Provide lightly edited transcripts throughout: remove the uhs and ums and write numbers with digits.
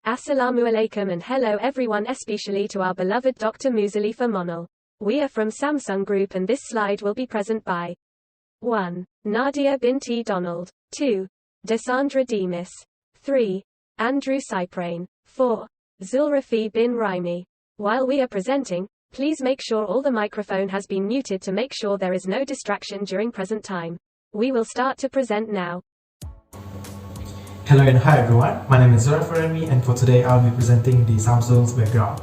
Assalamu alaikum and hello everyone, especially to our beloved Dr. Muzdalifa Monal. We are from Samsung Group and this slide will be present by 1. Nadia Binti Donald, 2. Desandra Demis, 3. Andrew Cyprane, 4. Zulrafi bin Raimi. While we are presenting, please make sure all the microphone has been muted to make sure there is no distraction during present time. We will start to present now. Hello and hi everyone, my name is Zulrafi and for today I'll be presenting the Samsung's background.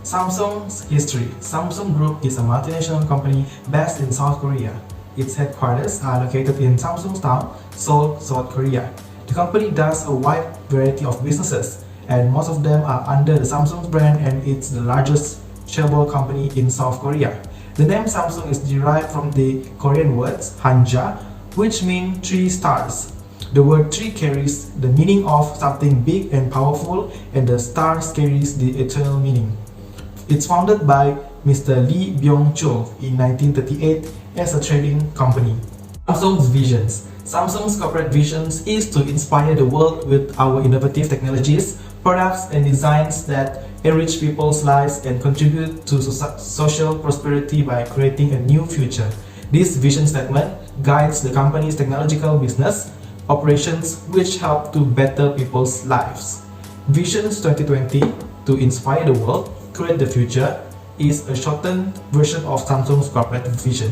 Samsung's history. Samsung Group is a multinational company based in South Korea. Its headquarters are located in Samsungtown, Seoul, South Korea. The company does a wide variety of businesses and most of them are under the Samsung brand and it's the largest chaebol company in South Korea. The name Samsung is derived from the Korean words Hanja, which mean 3 stars. The word 3 carries the meaning of something big and powerful, and the stars carries the eternal meaning. It's founded by Mr. Lee Byung-chul in 1938 as a trading company. Samsung's visions. Samsung's corporate visions is to inspire the world with our innovative technologies, products and designs that enrich people's lives and contribute to social prosperity by creating a new future. This vision statement guides the company's technological business operations which help to better people's lives. Visions 2020 to inspire the world, create the future is a shortened version of Samsung's corporate vision.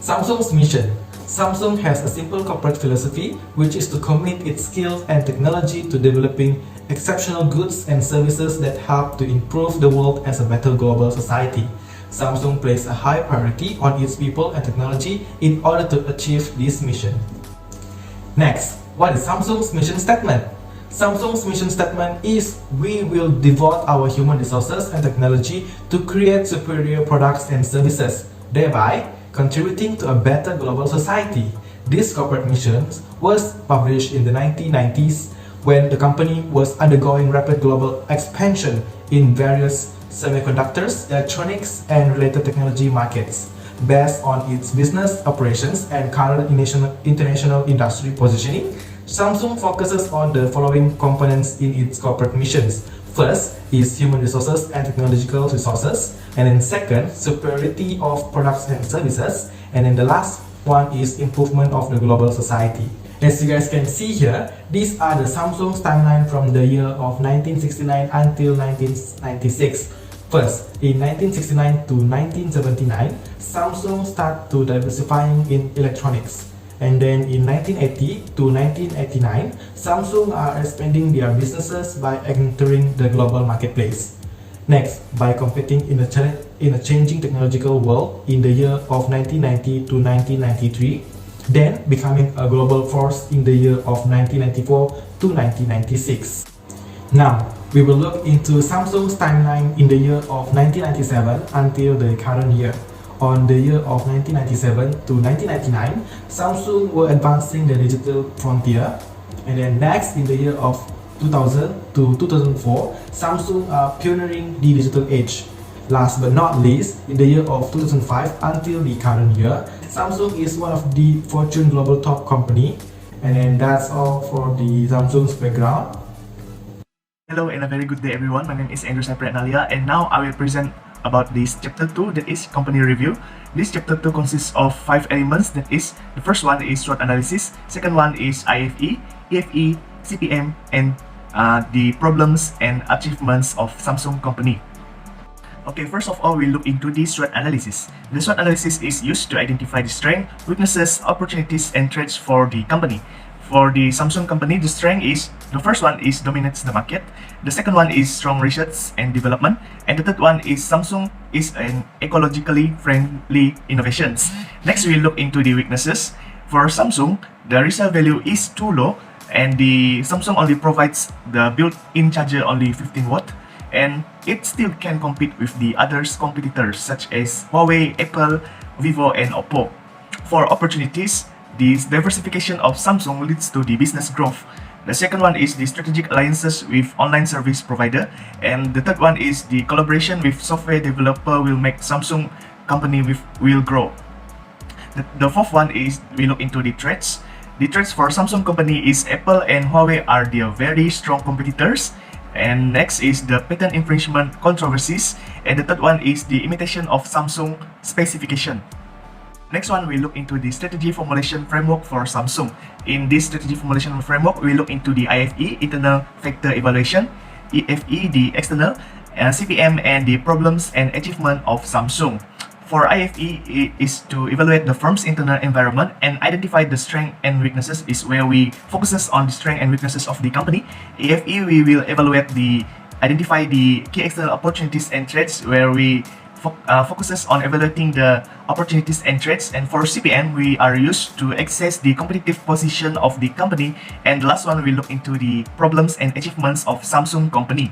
Samsung's mission. Samsung has a simple corporate philosophy which is to commit its skills and technology to developing exceptional goods and services that help to improve the world as a better global society. Samsung places a high priority on its people and technology in order to achieve this mission. Next, what is Samsung's mission statement? Samsung's mission statement is we will devote our human resources and technology to create superior products and services, thereby contributing to a better global society. This corporate mission was published in the 1990s when the company was undergoing rapid global expansion in various semiconductors, electronics, and related technology markets. Based on its business operations and current international industry positioning, Samsung focuses on the following components in its corporate missions. First is human resources and technological resources, and then second, superiority of products and services, and then the last one is improvement of the global society. As you guys can see here, these are the Samsung's timeline from the year of 1969 until 1996. First, in 1969 to 1979, Samsung started to diversifying in electronics. And then in 1980 to 1989, Samsung are expanding their businesses by entering the global marketplace. Next, by competing in a changing technological world in the year of 1990 to 1993, then becoming a global force in the year of 1994 to 1996. Now, we will look into Samsung's timeline in the year of 1997 until the current year. On the year of 1997 to 1999, Samsung were advancing the digital frontier. And then next, in the year of 2000 to 2004, Samsung are pioneering the digital age. Last but not least, in the year of 2005 until the current year, Samsung is one of the Fortune Global Top Company. And then that's all for the Samsung's background. Hello and a very good day everyone, my name is Andrew Cyprane and now I will present about this chapter 2, that is company review. This chapter 2 consists of 5 elements, that is, the first one is SWOT analysis, second one is IFE, EFE, CPM, and the problems and achievements of Samsung company. Okay, first of all, we look into the SWOT analysis. The SWOT analysis is used to identify the strengths, weaknesses, opportunities, and threats for the company. For the Samsung company, the strength is, the first one is dominates the market, the second one is strong research and development, and the third one is Samsung is an ecologically friendly innovations. Next, we look into the weaknesses. For Samsung, the resale value is too low, and the Samsung only provides the built-in charger only 15 watt, and it still can compete with the other competitors such as Huawei, Apple, Vivo, and Oppo. For opportunities, this diversification of Samsung leads to the business growth. The second one is the strategic alliances with online service provider, and the third one is the collaboration with software developer will make Samsung company will grow. The fourth one is we look into the threats. The threats for Samsung company is Apple and Huawei are their very strong competitors. And next is the patent infringement controversies. And the third one is the imitation of Samsung specification. Next one, we look into the strategy formulation framework for Samsung. In this strategy formulation framework, we look into the IFE, internal factor evaluation, EFE, the external, CPM, and the problems and achievement of Samsung. For IFE, it is to evaluate the firm's internal environment and identify the strengths and weaknesses is where we focuses on the strengths and weaknesses of the company. EFE, we will identify the key external opportunities and threats where we focuses on evaluating the opportunities and threats. And for CPM, we are used to assess the competitive position of the company. And the last one, we look into the problems and achievements of Samsung company.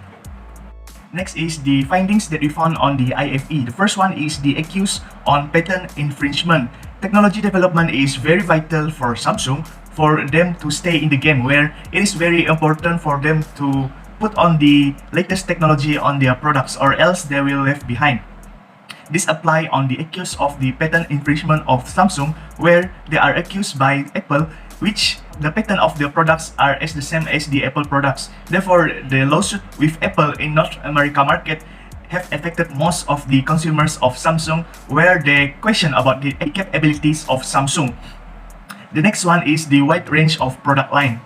Next is the findings that we found on the IFE. The first one is the accused on patent infringement. Technology development is very vital for Samsung for them to stay in the game, where it is very important for them to put on the latest technology on their products, or else they will left behind. This apply on the accused of the patent infringement of Samsung, where they are accused by Apple, which the patent of their products are as the same as the Apple products. Therefore, the lawsuit with Apple in North America market have affected most of the consumers of Samsung, where they question about the capabilities of Samsung. The next one is the wide range of product line.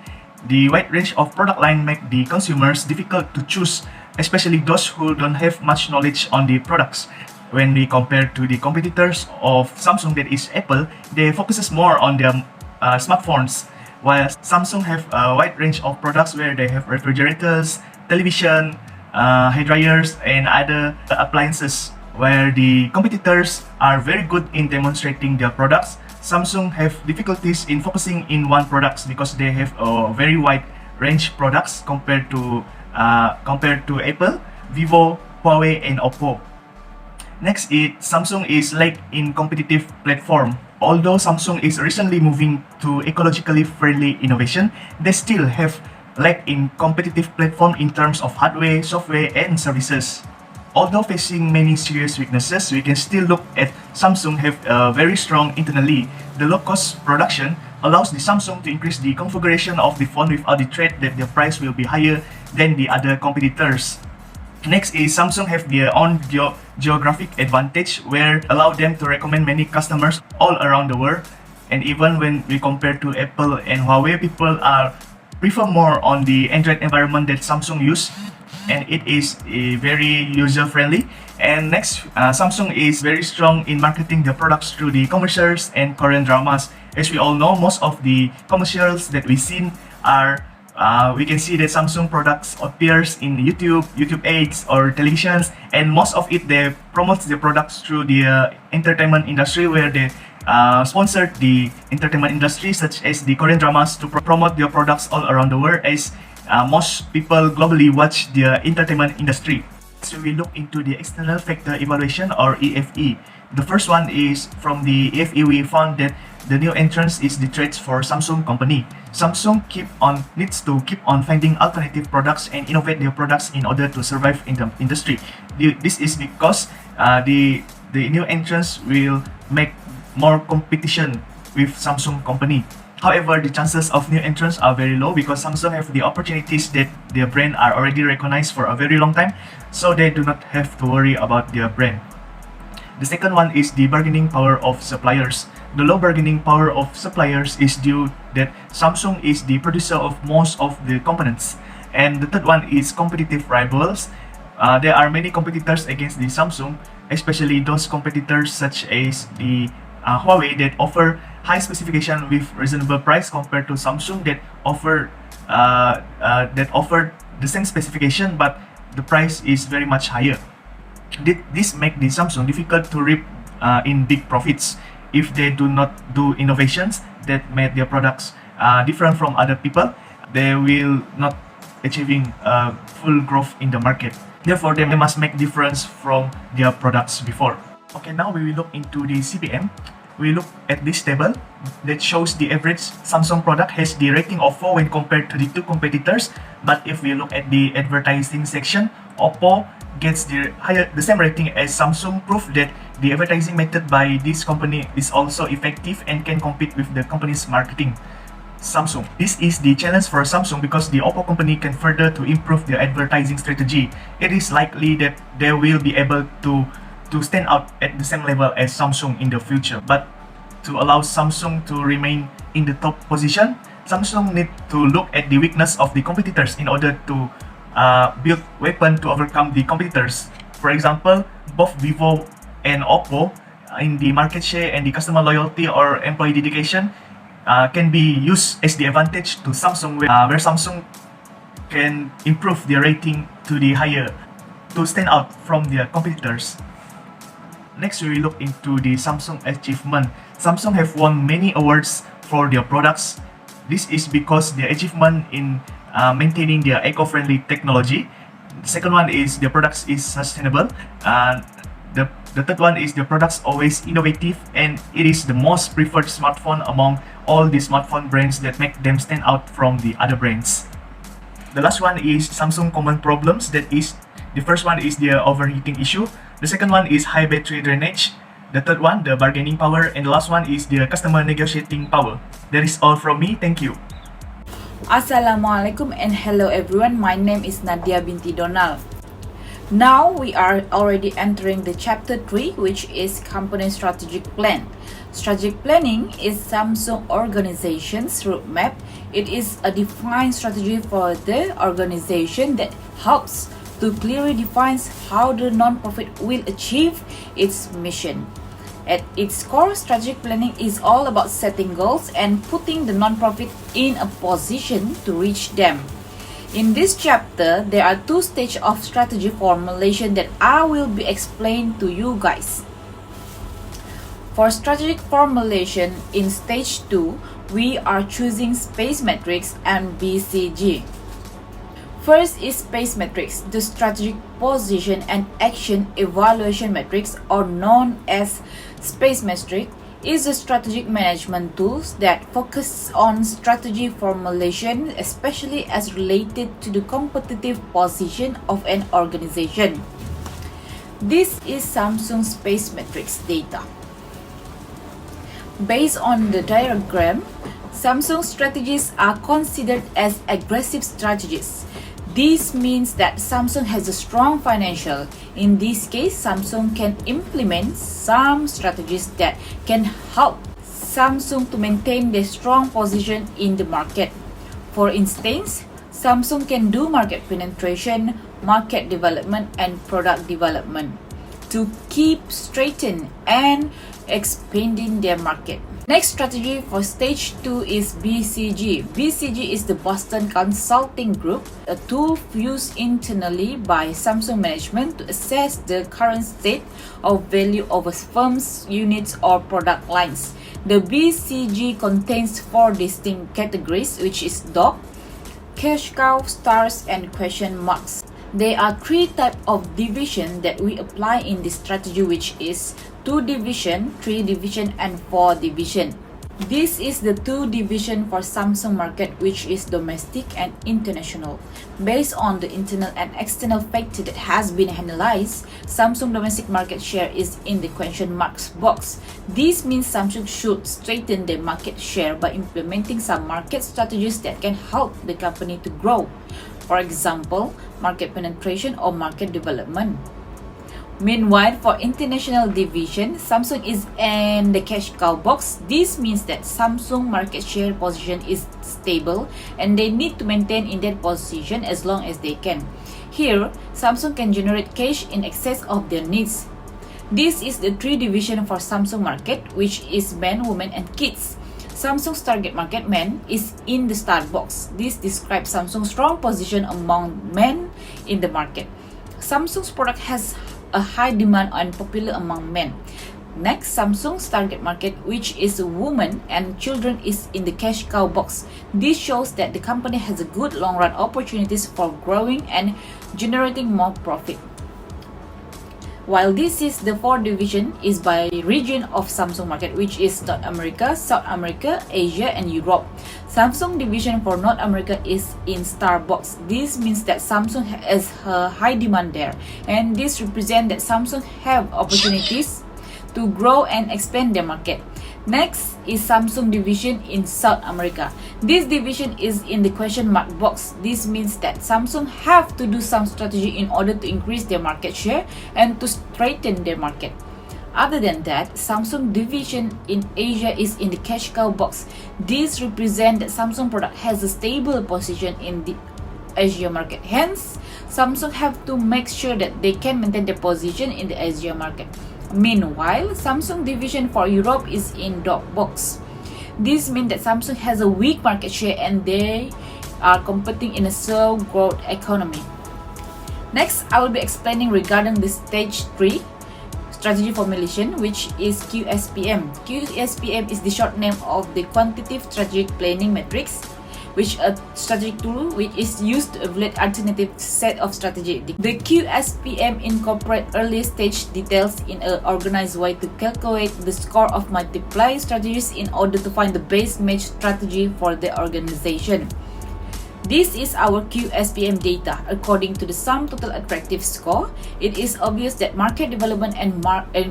The wide range of product line make the consumers difficult to choose, especially those who don't have much knowledge on the products. When we compare to the competitors of Samsung, that is Apple, they focuses more on their smartphones, while Samsung have a wide range of products where they have refrigerators, television, hair dryers, and other appliances, where the competitors are very good in demonstrating their products. Samsung have difficulties in focusing in one products because they have a very wide range products compared to Apple, Vivo, Huawei, and Oppo. Next is Samsung is lack in competitive platform. Although Samsung is recently moving to ecologically friendly innovation, they still have lack in competitive platform in terms of hardware, software, and services. Although facing many serious weaknesses, we can still look at Samsung have very strong internally. The low-cost production allows the Samsung to increase the configuration of the phone without the threat that the price will be higher than the other competitors. Next is Samsung have their own geographic advantage, where allow them to recommend many customers all around the world. And even when we compare to Apple and Huawei, people prefer more on the Android environment that Samsung use, and it is very user friendly. And next, Samsung is very strong in marketing their products through the commercials and Korean dramas. As we all know, most of the commercials that we've seen are we can see that Samsung products appears in YouTube ads or televisions, and most of it they promote their products through the entertainment industry, where they sponsor the entertainment industry such as the Korean dramas to promote their products all around the world, as most people globally watch the entertainment industry. So we look into the external factor evaluation, or EFE. The first one is from the EFE, we found that the new entrance is the threats for Samsung company. Samsung needs to keep on finding alternative products and innovate their products in order to survive in the industry. This is because the new entrance will make more competition with Samsung company. However, the chances of new entrants are very low because Samsung have the opportunities that their brand are already recognized for a very long time, so they do not have to worry about their brand. The second one is the bargaining power of suppliers. The low bargaining power of suppliers is due that Samsung is the producer of most of the components. And the third one is competitive rivals. There are many competitors against the Samsung, especially those competitors such as the Huawei that offer high specification with reasonable price compared to Samsung that offer the same specification but the price is very much higher. This makes the Samsung difficult to reap in big profits if they do not do innovations that make their products different from other people. They will not achieving full growth in the market. Therefore, they must make difference from their products before. Okay, now we will look into the CPM. We look at this table that shows the average Samsung product has the rating of 4 when compared to the two competitors. But if we look at the advertising section, Oppo gets the same rating as Samsung, proof that the advertising method by this company is also effective and can compete with the company's marketing. Samsung. This is the challenge for Samsung because the Oppo company can further to improve their advertising strategy. It is likely that they will be able to stand out at the same level as Samsung in the future. But to allow Samsung to remain in the top position, Samsung need to look at the weakness of the competitors in order to build weapon to overcome the competitors. For example, both Vivo and Oppo in the market share and the customer loyalty or employee dedication can be used as the advantage to Samsung, where Samsung can improve their rating to the higher to stand out from their competitors. Next, we will look into the Samsung achievement. Samsung have won many awards for their products. This is because their achievement in maintaining their eco-friendly technology. The second one is their products is sustainable. The third one is their products always innovative, and it is the most preferred smartphone among all the smartphone brands that make them stand out from the other brands. The last one is Samsung common problems. That is, the first one is their overheating issue. The second one is high battery drainage. The third one, the bargaining power. And the last one is the customer negotiating power. That is all from me. Thank you. Assalamualaikum and hello everyone. My name is Nadia binti Donald. Now we are already entering the chapter 3, which is company strategic plan. Strategic planning is Samsung organization's roadmap. It is a defined strategy for the organization that helps to clearly define how the non-profit will achieve its mission. At its core, strategic planning is all about setting goals and putting the non-profit in a position to reach them. In this chapter, there are 2 stages of strategy formulation that I will be explaining to you guys. For strategic formulation in stage 2, we are choosing space matrix and BCG. First is space matrix, the strategic position and action evaluation matrix, or known as space matrix, is a strategic management tool that focuses on strategy formulation, especially as related to the competitive position of an organization. This is Samsung space matrix data. Based on the diagram, Samsung strategies are considered as aggressive strategies. This means that Samsung has a strong financial. In this case, Samsung can implement some strategies that can help Samsung to maintain their strong position in the market. For instance, Samsung can do market penetration, market development, and product development to keep strengthening and expanding their market. Next strategy for stage 2 is BCG. BCG is the Boston Consulting Group, a tool used internally by Samsung management to assess the current state of value of a firm's units or product lines. The BCG contains 4 distinct categories, which is dog, cash cow, stars, and question marks. There are 3 types of division that we apply in this strategy, which is 2 division, 3 division, and 4 division. This is the 2 division for Samsung market, which is domestic and international. Based on the internal and external factor that has been analyzed, Samsung domestic market share is in the question marks box. This means Samsung should strengthen their market share by implementing some market strategies that can help the company to grow. For example, market penetration or market development. Meanwhile, for international division, Samsung is in the cash cow box. This means that Samsung market share position is stable and they need to maintain in that position as long as they can. Here, Samsung can generate cash in excess of their needs. This is the 3 division for Samsung market, which is men, women, and kids. Samsung's target market men is in the star box. This describes Samsung's strong position among men in the market. Samsung's product has a high demand and popular among men. Next, Samsung's target market, which is women and children, is in the cash cow box. This shows that the company has a good long run opportunities for growing and generating more profit. While this is the 4 division is by region of Samsung market, which is North America, South America, Asia, and Europe. Samsung division for North America is in star box. This means that Samsung has a high demand there, and this represents that Samsung have opportunities to grow and expand their market. Next, is Samsung division in South America. This division is in the question mark box. This means that Samsung have to do some strategy in order to increase their market share and to strengthen their market. Other than that, Samsung division in Asia is in the cash cow box. This represents that Samsung product has a stable position in the Asia market. Hence, Samsung have to make sure that they can maintain their position in the Asia market. Meanwhile, Samsung division for Europe is in dog box. This means that Samsung has a weak market share and they are competing in a slow growth economy. Next, I will be explaining regarding the stage 3 strategy formulation, which is QSPM. QSPM is the short name of the Quantitative Strategic Planning Matrix, which a strategic tool which is used to evaluate alternative set of strategy. The QSPM incorporates early stage details in an organized way to calculate the score of multiple strategies in order to find the best match strategy for the organization. This is our QSPM data. According to the sum total attractive score, it is obvious that market development and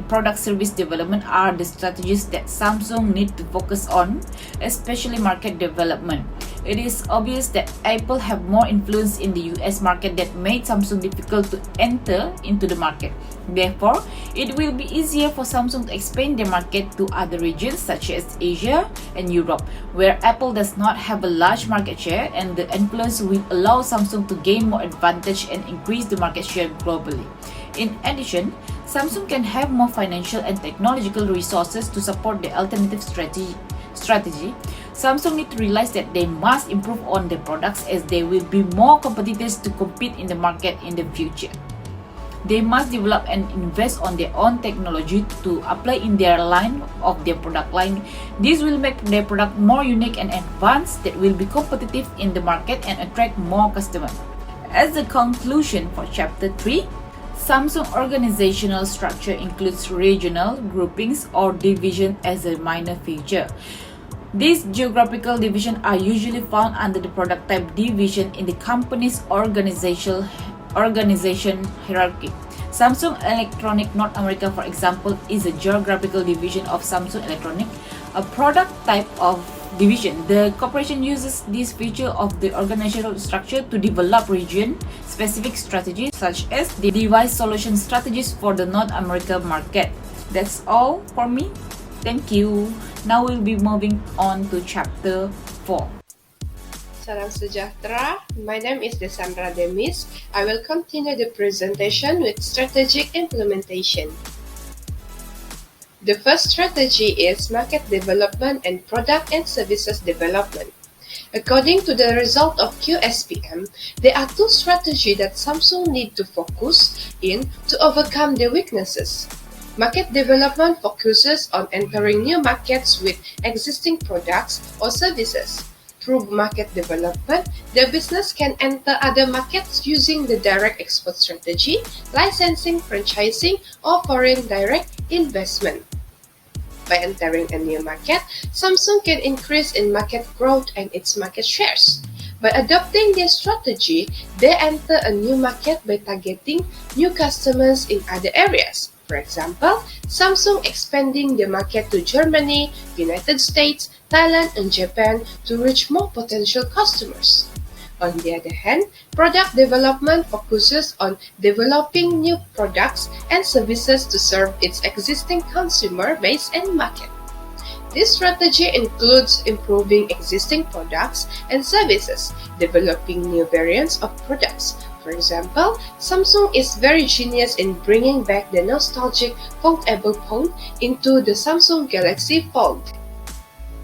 product service development are the strategies that Samsung need to focus on, especially market development. It is obvious that Apple have more influence in the US market that made Samsung difficult to enter into the market. Therefore, it will be easier for Samsung to expand their market to other regions such as Asia and Europe, where Apple does not have a large market share, and the influence will allow Samsung to gain more advantage and increase the market share globally. In addition, Samsung can have more financial and technological resources to support the alternative strategy. Samsung need to realize that they must improve on their products as there will be more competitors to compete in the market in the future. They must develop and invest on their own technology to apply in their line of their product line. This will make their product more unique and advanced that will be competitive in the market and attract more customers. As a conclusion for chapter 3, Samsung organizational structure includes regional groupings or division as a minor feature. These geographical divisions are usually found under the product type division in the company's organization hierarchy. Samsung Electronics North America, for example, is a geographical division of Samsung Electronics, a product type of division. The corporation uses this feature of the organizational structure to develop region-specific strategies such as the device solution strategies for the North America market. That's all for me. Thank you. Now we'll be moving on to chapter 4. Salam sejahtera, my name is Desandra Demis. I will continue the presentation with strategic implementation. The first strategy is market development and product and services development. According to the result of QSPM, there are two strategies that Samsung need to focus in to overcome their weaknesses. Market development focuses on entering new markets with existing products or services. Through market development, the business can enter other markets using the direct export strategy, licensing, franchising, or foreign direct investment. By entering a new market, Samsung can increase in market growth and its market shares. By adopting this strategy, they enter a new market by targeting new customers in other areas. For example, Samsung expanding the market to Germany, United States, Thailand, and Japan to reach more potential customers. On the other hand, product development focuses on developing new products and services to serve its existing consumer base and market. This strategy includes improving existing products and services, developing new variants of products. For example, Samsung is very genius in bringing back the nostalgic foldable phone into the Samsung Galaxy Fold.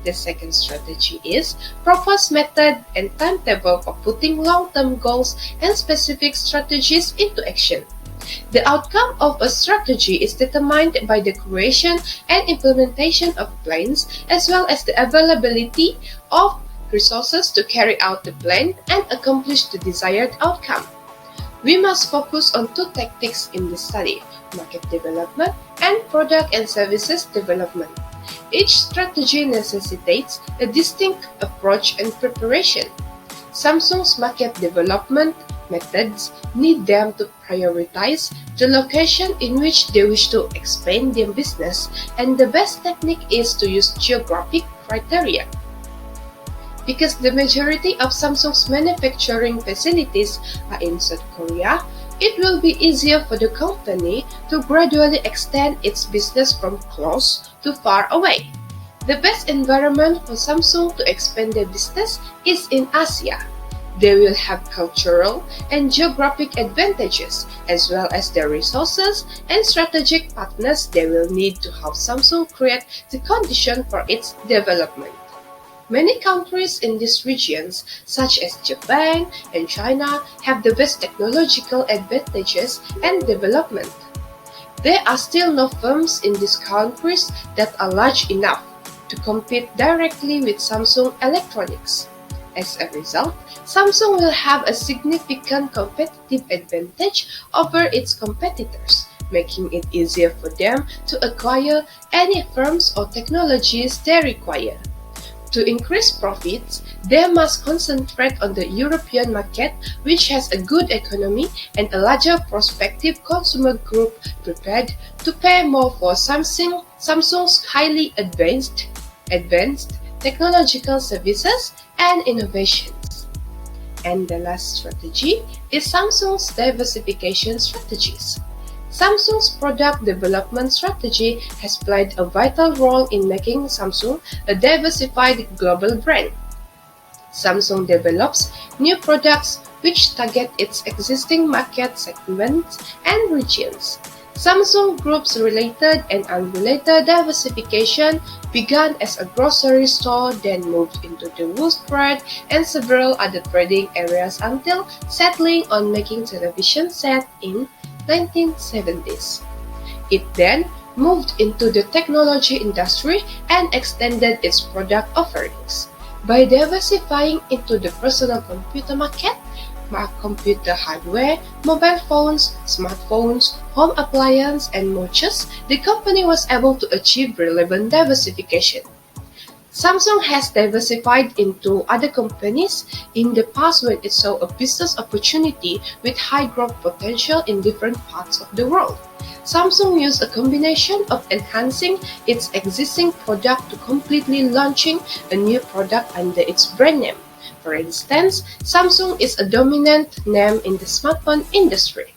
The second strategy is propose method and timetable for putting long-term goals and specific strategies into action. The outcome of a strategy is determined by the creation and implementation of plans as well as the availability of resources to carry out the plan and accomplish the desired outcome. We must focus on two tactics in this study: market development and product and services development. Each strategy necessitates a distinct approach and preparation. Samsung's market development methods need them to prioritize the location in which they wish to expand their business, and the best technique is to use geographic criteria. Because the majority of Samsung's manufacturing facilities are in South Korea, it will be easier for the company to gradually extend its business from close to far away. The best environment for Samsung to expand their business is in Asia. They will have cultural and geographic advantages, as well as the resources and strategic partners they will need to help Samsung create the condition for its development. Many countries in these regions, such as Japan and China, have the best technological advantages and development. There are still no firms in these countries that are large enough to compete directly with Samsung Electronics. As a result, Samsung will have a significant competitive advantage over its competitors, making it easier for them to acquire any firms or technologies they require. To increase profits, they must concentrate on the European market, which has a good economy and a larger prospective consumer group prepared to pay more for Samsung's highly advanced technological services and innovations. And the last strategy is Samsung's diversification strategies. Samsung's product development strategy has played a vital role in making Samsung a diversified global brand. Samsung develops new products which target its existing market segments and regions. Samsung Group's related and unrelated diversification began as a grocery store, then moved into the wood trade and several other trading areas until settling on making television sets in 1970s. It then moved into the technology industry and extended its product offerings. By diversifying into the personal computer market, computer hardware, mobile phones, smartphones, home appliances, and watches, the company was able to achieve relevant diversification. Samsung has diversified into other companies in the past when it saw a business opportunity with high growth potential in different parts of the world. Samsung used a combination of enhancing its existing product to completely launching a new product under its brand name. For instance, Samsung is a dominant name in the smartphone industry.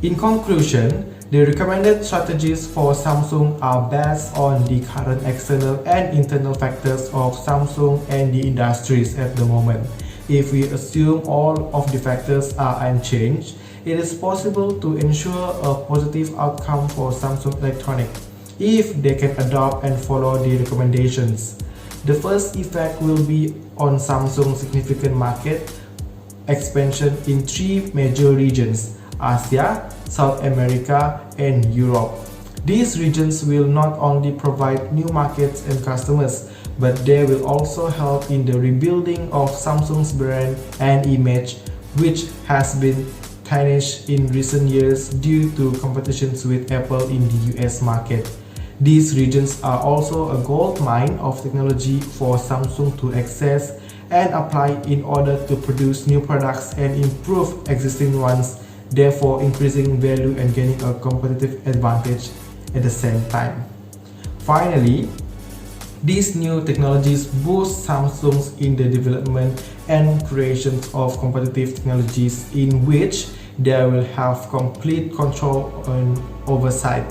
In conclusion, the recommended strategies for Samsung are based on the current external and internal factors of Samsung and the industries at the moment. If we assume all of the factors are unchanged, it is possible to ensure a positive outcome for Samsung Electronics if they can adopt and follow the recommendations. The first effect will be on Samsung's significant market expansion in three major regions: Asia, South America, and Europe. These regions will not only provide new markets and customers, but they will also help in the rebuilding of Samsung's brand and image, which has been tarnished in recent years due to competitions with Apple in the US market. These regions are also a gold mine of technology for Samsung to access and apply in order to produce new products and improve existing ones, therefore increasing value and gaining a competitive advantage at the same time. Finally, these new technologies boost Samsung in the development and creation of competitive technologies in which they will have complete control and oversight.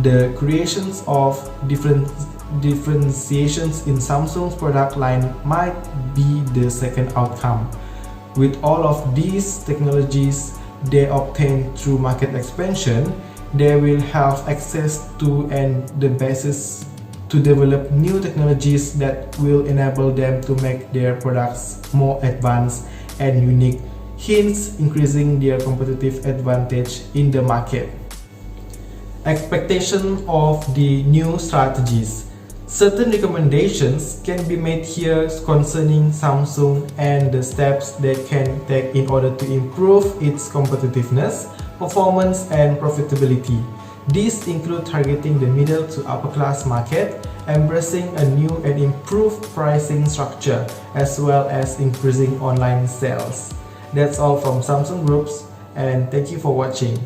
The creations of differentiations in Samsung's product line might be the second outcome. With all of these technologies they obtain through market expansion, they will have access to and the basis to develop new technologies that will enable them to make their products more advanced and unique, hence increasing their competitive advantage in the market. Expectation of the new strategies. Certain recommendations can be made here concerning Samsung and the steps they can take in order to improve its competitiveness, performance, and profitability. These include targeting the middle to upper class market, embracing a new and improved pricing structure, as well as increasing online sales. That's all from Samsung Groups, and thank you for watching.